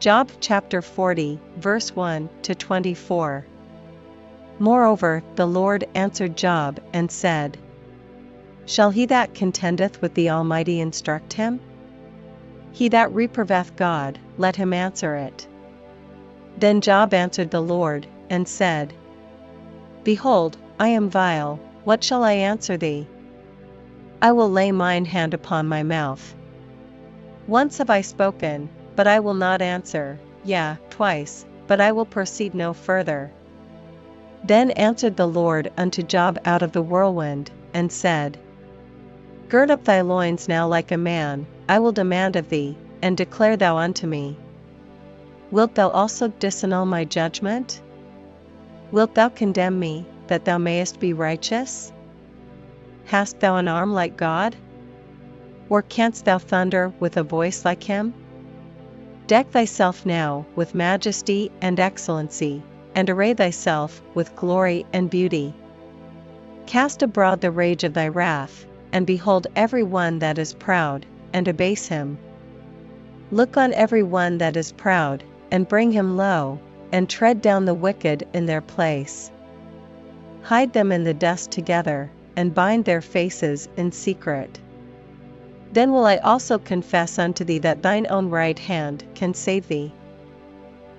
Job chapter 40, verse 1 to 24. Moreover, the Lord answered Job and said, Shall he that contendeth with the Almighty instruct him? He that reproveth God, let him answer it. Then Job answered the Lord, and said, Behold, I am vile, what shall I answer thee? I will lay mine hand upon my mouth. Once have I spoken, but I will not answer, yea, twice, but I will proceed no further. Then answered the Lord unto Job out of the whirlwind, and said, Gird up thy loins now like a man, I will demand of thee, and declare thou unto me. Wilt thou also disannul my judgment? Wilt thou condemn me, that thou mayest be righteous? Hast thou an arm like God? Or canst thou thunder with a voice like him? Deck thyself now with majesty and excellency, and array thyself with glory and beauty. Cast abroad the rage of thy wrath, and behold every one that is proud, and abase him. Look on every one that is proud, and bring him low, and tread down the wicked in their place. Hide them in the dust together, and bind their faces in secret. Then will I also confess unto thee that thine own right hand can save thee.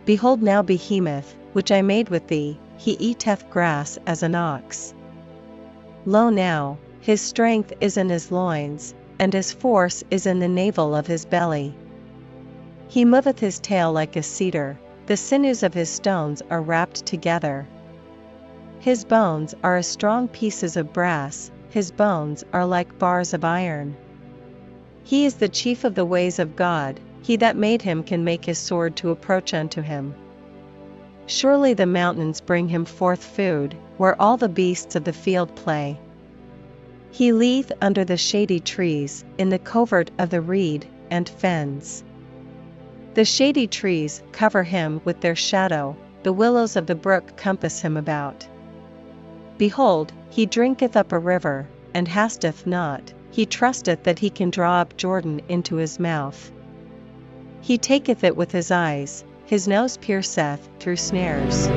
Behold now Behemoth, which I made with thee, he eateth grass as an ox. Lo now, his strength is in his loins, and his force is in the navel of his belly. He moveth his tail like a cedar, the sinews of his stones are wrapped together. His bones are as strong pieces of brass, his bones are like bars of iron. He is the chief of the ways of God, he that made him can make his sword to approach unto him. Surely the mountains bring him forth food, where all the beasts of the field play. He lieth under the shady trees, in the covert of the reed and fens. The shady trees cover him with their shadow, the willows of the brook compass him about. Behold, he drinketh up a river, and hasteth not, he trusteth that he can draw up Jordan into his mouth. He taketh it with his eyes, his nose pierceth through snares.